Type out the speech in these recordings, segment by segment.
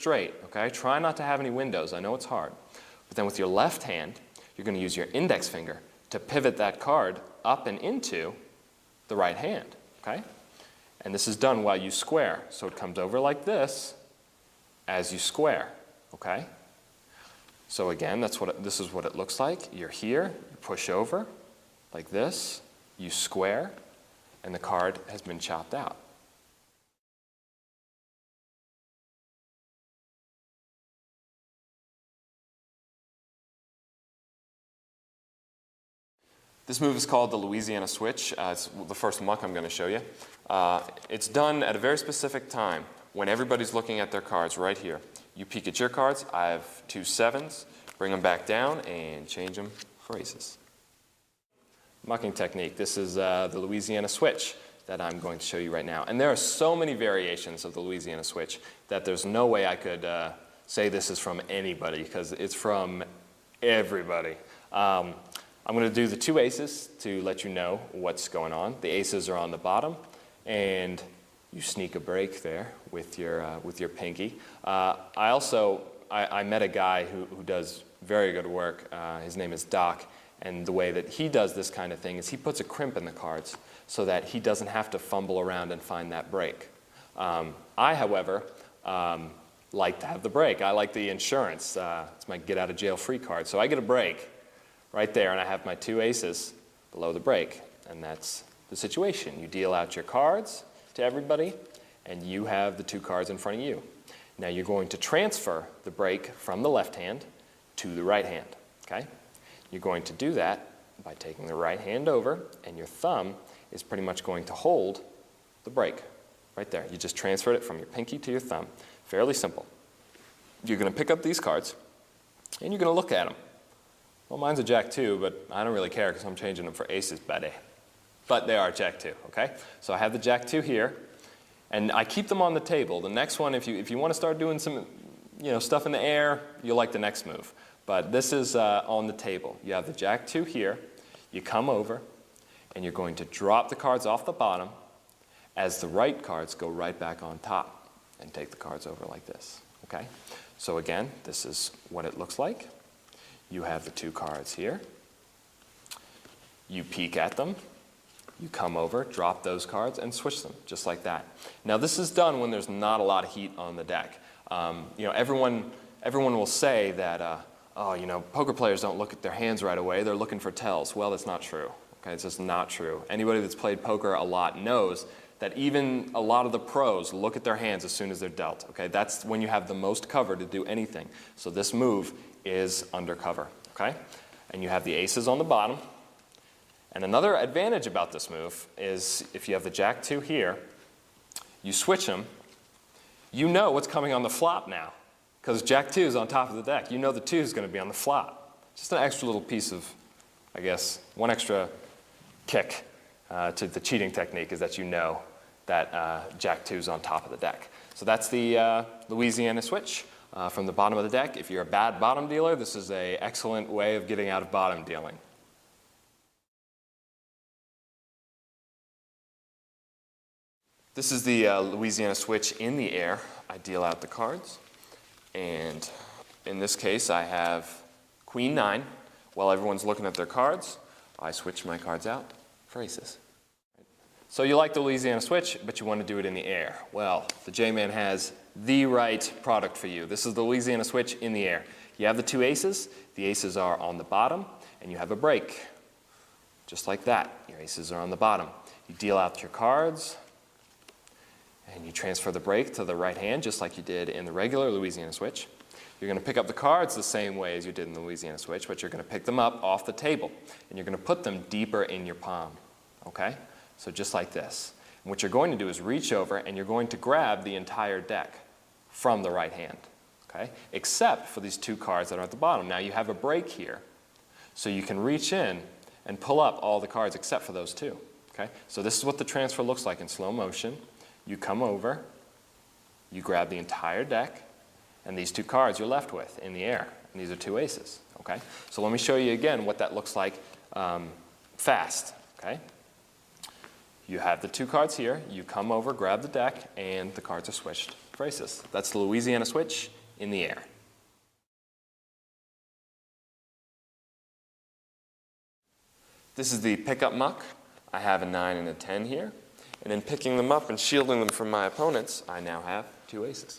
straight, okay? Try not to have any windows. I know it's hard. But then with your left hand, you're going to use your index finger to pivot that card up and into the right hand, okay? And this is done while you square. So it comes over like this as you square, okay? So again, this is what it looks like. You're here, you push over like this, you square, and the card has been chopped out. This move is called the Louisiana switch. It's the first muck I'm going to show you. It's done at a very specific time when everybody's looking at their cards right here. You peek at your cards. I have 2 7s. Bring them back down and change them for aces. Mucking technique. This is the Louisiana switch that I'm going to show you right now. And there are so many variations of the Louisiana switch that there's no way I could say this is from anybody, because it's from everybody. I'm going to do the 2 aces to let you know what's going on. The aces are on the bottom, and you sneak a break there with your pinky. I met a guy who does very good work. His name is Doc, and the way that he does this kind of thing is he puts a crimp in the cards so that he doesn't have to fumble around and find that break. I, however, like to have the break. I like the insurance. It's my get-out-of-jail-free card. So I get a break right there, and I have my 2 aces below the break, and that's the situation. You deal out your cards to everybody, and you have the 2 cards in front of you. Now you're going to transfer the break from the left hand to the right hand, okay? You're going to do that by taking the right hand over, and your thumb is pretty much going to hold the break right there. You just transferred it from your pinky to your thumb. Fairly simple. You're going to pick up these cards, and you're going to look at them. Well, mine's a Jack 2, but I don't really care because I'm changing them for aces, buddy. But they are Jack 2, okay? So I have the Jack 2 here, and I keep them on the table. The next one, if you want to start doing some stuff in the air, you'll like the next move. But this is on the table. You have the Jack 2 here. You come over, and you're going to drop the cards off the bottom as the right cards go right back on top, and take the cards over like this, okay? So again, this is what it looks like. You have the 2 cards here. You peek at them. You come over, drop those cards, and switch them, just like that. Now, this is done when there's not a lot of heat on the deck. Everyone will say that, poker players don't look at their hands right away. They're looking for tells. Well, that's not true. Okay, it's just not true. Anybody that's played poker a lot knows that even a lot of the pros look at their hands as soon as they're dealt. Okay, that's when you have the most cover to do anything. So this move is undercover, okay? And you have the aces on the bottom. And another advantage about this move is if you have the Jack 2 here, you switch them, you know what's coming on the flop now, because Jack 2 is on top of the deck. You know the 2 is going to be on the flop. Just an extra little piece of, I guess, one extra kick to the cheating technique is that you know that Jack 2 is on top of the deck. So that's the Louisiana switch. From the bottom of the deck. If you're a bad bottom dealer, this is an excellent way of getting out of bottom dealing. This is the Louisiana switch in the air. I deal out the cards, and in this case I have Queen 9. While everyone's looking at their cards, I switch my cards out for aces. So you like the Louisiana switch, but you want to do it in the air. Well, the J-Man has the right product for you. This is the Louisiana switch in the air. You have the 2 aces. The aces are on the bottom, and you have a break. Just like that. Your aces are on the bottom. You deal out your cards, and you transfer the break to the right hand, just like you did in the regular Louisiana switch. You're going to pick up the cards the same way as you did in the Louisiana switch, but you're going to pick them up off the table, and you're going to put them deeper in your palm. Okay? So just like this. And what you're going to do is reach over, and you're going to grab the entire deck from the right hand, okay? Except for these 2 cards that are at the bottom. Now you have a break here, so you can reach in and pull up all the cards except for those 2, okay? So this is what the transfer looks like in slow motion. You come over, you grab the entire deck, and these 2 cards you're left with in the air. And these are 2 aces, okay? So let me show you again what that looks like fast, okay? You have the 2 cards here. You come over, grab the deck, and the cards are switched for aces. That's the Louisiana switch in the air. This is the pickup muck. I have a 9 and a 10 here. And in picking them up and shielding them from my opponents, I now have 2 aces.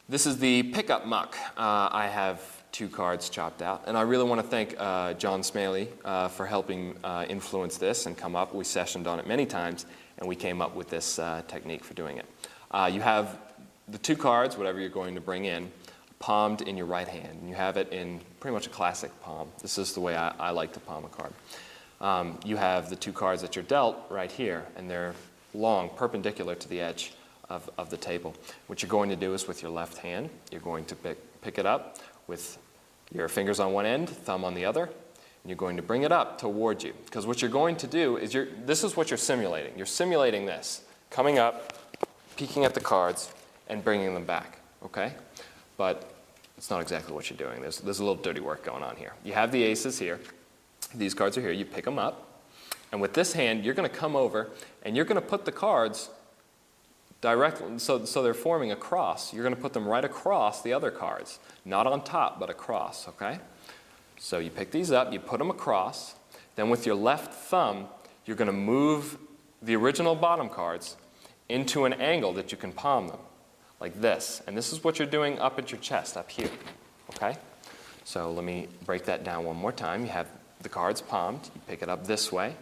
This is the pickup muck. I have 2 cards chopped out. And I really want to thank John Smaley for helping influence this and come up. We sessioned on it many times, and we came up with this technique for doing it. You have the 2 cards, whatever you're going to bring in, palmed in your right hand. And you have it in pretty much a classic palm. This is the way I like to palm a card. You have the 2 cards that you're dealt right here, and they're long, perpendicular to the edge of the table. What you're going to do is with your left hand, you're going to pick it up with your fingers on one end, thumb on the other, and you're going to bring it up towards you. Because what you're going to do is this is what you're simulating. You're simulating this, coming up, peeking at the cards, and bringing them back, okay? But it's not exactly what you're doing. There's a little dirty work going on here. You have the aces here. These cards are here. You pick them up. And with this hand, you're going to come over, and you're going to put the cards directly, so they're forming a cross. You're going to put them right across the other cards. Not on top, but across, okay? So you pick these up, you put them across. Then with your left thumb, you're going to move the original bottom cards into an angle that you can palm them, like this. And this is what you're doing up at your chest, up here, okay? So let me break that down one more time. You have the cards palmed. You pick it up this way,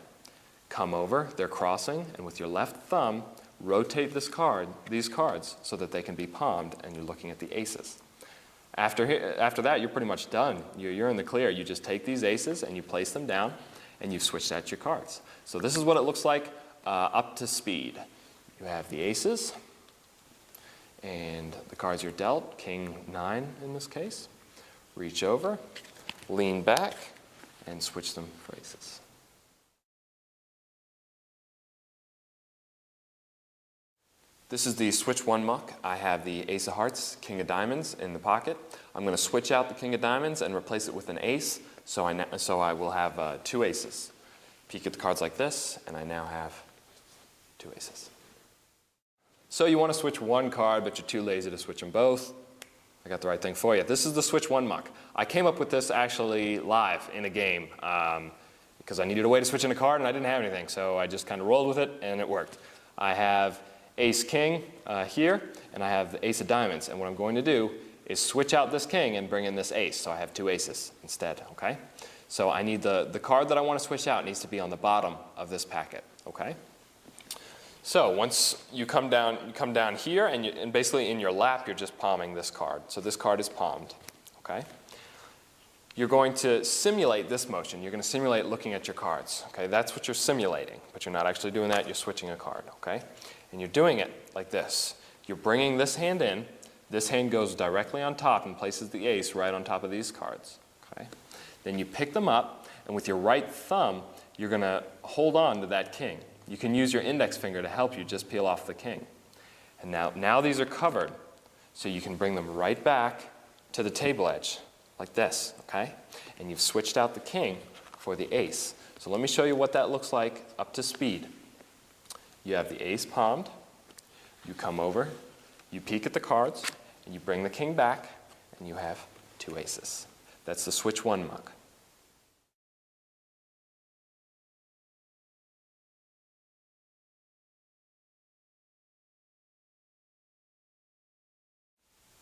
come over, they're crossing, and with your left thumb, rotate these cards so that they can be palmed, and you're looking at the aces. After that, you're pretty much done. You're in the clear. You just take these aces and you place them down, and you've switched out your cards. So this is what it looks like up to speed. You have the aces, and the cards you're dealt, king 9 in this case. Reach over, lean back, and switch them for aces. This is the switch 1 muck. I have the ace of hearts, king of diamonds in the pocket. I'm going to switch out the king of diamonds and replace it with an ace, so I will have 2 aces. Peek at the cards like this, and I now have 2 aces. So you want to switch 1 card, but you're too lazy to switch them both. I got the right thing for you. This is the switch 1 muck. I came up with this actually live in a game because I needed a way to switch in a card, and I didn't have anything, so I just kind of rolled with it, and it worked. I have ace king here, and I have the ace of diamonds, and what I'm going to do is switch out this king and bring in this ace, so I have 2 aces instead, okay? So I need the card that I want to switch out needs to be on the bottom of this packet, okay? So once you come down here, and basically in your lap, you're just palming this card. So this card is palmed, okay? You're going to simulate this motion. You're going to simulate looking at your cards, okay? That's what you're simulating, but you're not actually doing that. You're switching a card, okay? And you're doing it like this. You're bringing this hand in. This hand goes directly on top and places the ace right on top of these cards, okay? Then you pick them up, and with your right thumb, you're going to hold on to that king. You can use your index finger to help you just peel off the king. And now these are covered, so you can bring them right back to the table edge, like this, okay? And you've switched out the king for the ace. So let me show you what that looks like up to speed. You have the ace palmed, you come over, you peek at the cards, and you bring the king back, and you have 2 aces. That's the switch 1 muck.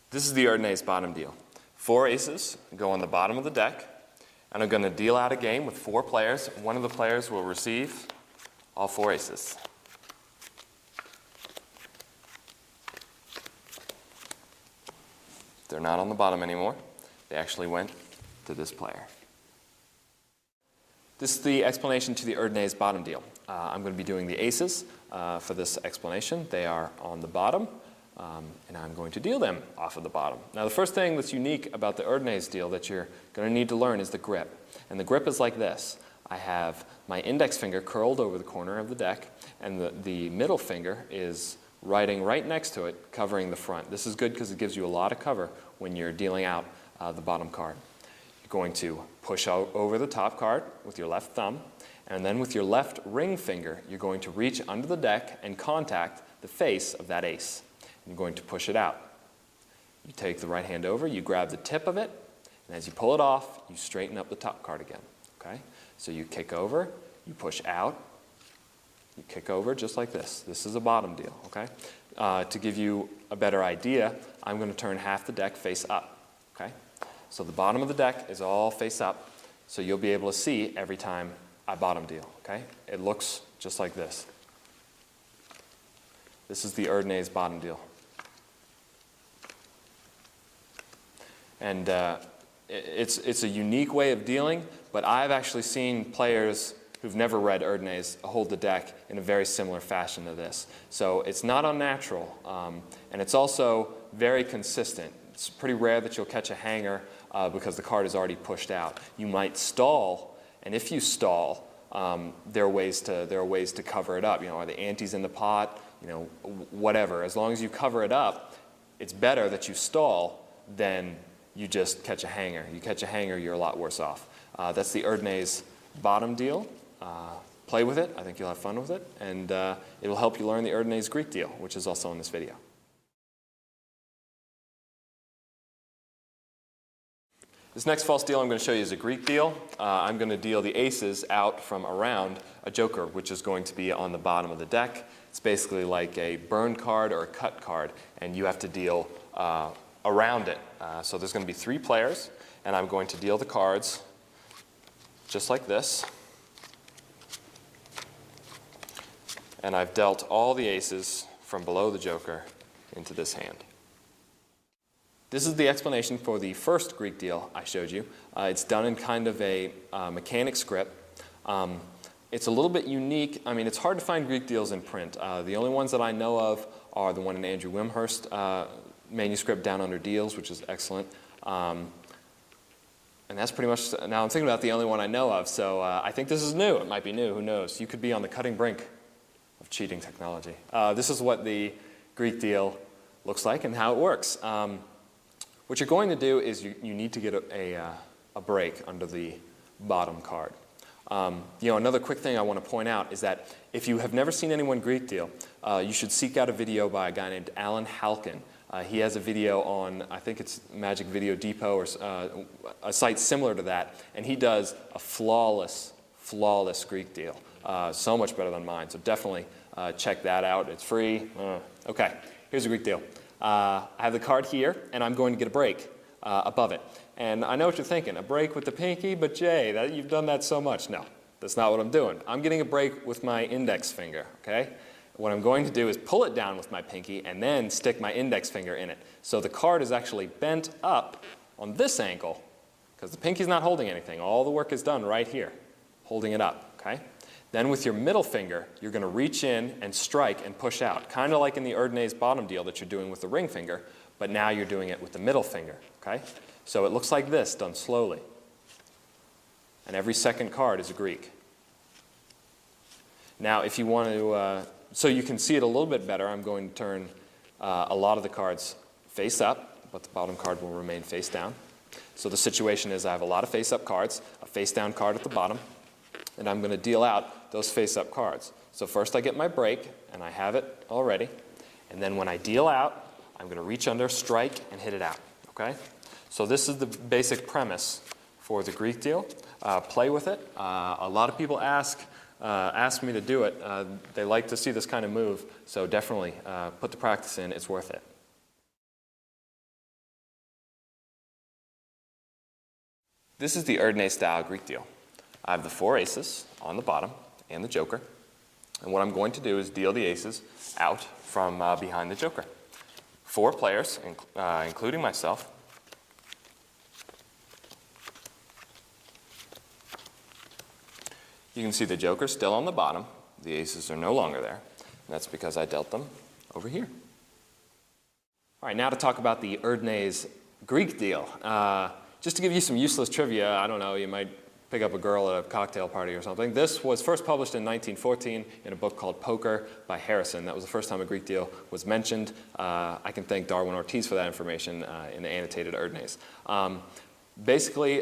This is the Erdnase bottom deal. 4 aces go on the bottom of the deck, and I'm going to deal out a game with 4 players. One of the players will receive all 4 aces. They're not on the bottom anymore. They actually went to this player. This is the explanation to the Erdnase bottom deal. I'm going to be doing the aces for this explanation. They are on the bottom, and I'm going to deal them off of the bottom. Now, the first thing that's unique about the Erdnase deal that you're going to need to learn is the grip. And the grip is like this. I have my index finger curled over the corner of the deck, and the middle finger is riding right next to it, covering the front. This is good because it gives you a lot of cover when you're dealing out the bottom card. You're going to push out over the top card with your left thumb, and then with your left ring finger, you're going to reach under the deck and contact the face of that ace. You're going to push it out. You take the right hand over, you grab the tip of it, and as you pull it off, you straighten up the top card again. Okay? So you kick over, you push out, you kick over just like this. This is a bottom deal. Okay? To give you a better idea, I'm going to turn half the deck face up. Okay? So the bottom of the deck is all face up, so you'll be able to see every time I bottom deal. Okay? It looks just like this. This is the Erdnase bottom deal. And it's a unique way of dealing, but I've actually seen players who've never read Erdnase hold the deck in a very similar fashion to this. So it's not unnatural, and it's also very consistent. It's pretty rare that you'll catch a hanger because the card is already pushed out. You might stall, and if you stall, there are ways to cover it up. You know, are the antes in the pot? You know, whatever. As long as you cover it up, it's better that you stall than you just catch a hanger. You catch a hanger, you're a lot worse off. That's the Erdnase bottom deal. Play with it. I think you'll have fun with it. And it will help you learn the Erdnase Greek deal, which is also in this video. This next false deal I'm going to show you is a Greek deal. I'm going to deal the aces out from around a joker, which is going to be on the bottom of the deck. It's basically like a burn card or a cut card, and you have to deal around it. So there's going to be 3 players, and I'm going to deal the cards just like this. And I've dealt all the aces from below the joker into this hand. This is the explanation for the first Greek deal I showed you. It's done in kind of a mechanic script. It's a little bit unique. I mean, it's hard to find Greek deals in print. The only ones that I know of are the one in Andrew Wimhurst manuscript Down Under Deals, which is excellent. And that's pretty much, now I'm thinking about the only one I know of, so I think this is new. It might be new, who knows? You could be on the cutting brink of cheating technology. This is what the Greek deal looks like and how it works. What you're going to do is you need to get a break under the bottom card. You know, another quick thing I want to point out is that if you have never seen anyone Greek deal, you should seek out a video by a guy named Alan Halkin. He has a video on, I think it's Magic Video Depot or a site similar to that, and he does a flawless Greek deal. So much better than mine, so definitely check that out. It's free. Okay, here's a Greek deal. I have the card here, and I'm going to get a break above it. And I know what you're thinking, a break with the pinky, but Jay, you've done that so much. No, that's not what I'm doing. I'm getting a break with my index finger, okay? What I'm going to do is pull it down with my pinky and then stick my index finger in it. So the card is actually bent up on this angle because the pinky's not holding anything. All the work is done right here, holding it up, okay? Then with your middle finger, you're going to reach in and strike and push out, kind of like in the Erdnase bottom deal that you're doing with the ring finger, but now you're doing it with the middle finger, okay? So it looks like this, done slowly. And every second card is a Greek. Now, if you want to, so you can see it a little bit better, I'm going to turn a lot of the cards face up, but the bottom card will remain face down. So the situation is I have a lot of face-up cards, a face-down card at the bottom, and I'm going to deal out those face-up cards. So first I get my break, and I have it already. And then when I deal out, I'm going to reach under, strike, and hit it out. Okay? So this is the basic premise for the Greek deal. Play with it. A lot of people ask me to do it. They like to see this kind of move, so definitely put the practice in. It's worth it. This is the Erdnase style Greek deal. I have the 4 aces on the bottom and the joker. And what I'm going to do is deal the aces out from behind the joker. 4 players, including myself. You can see the joker's still on the bottom. The aces are no longer there. And that's because I dealt them over here. All right, now to talk about the Erdnase Greek deal. Just to give you some useless trivia, I don't know, you might pick up a girl at a cocktail party or something. This was first published in 1914 in a book called Poker by Harrison. That was the first time a Greek deal was mentioned. I can thank Darwin Ortiz for that information in the annotated Erdnase. Basically,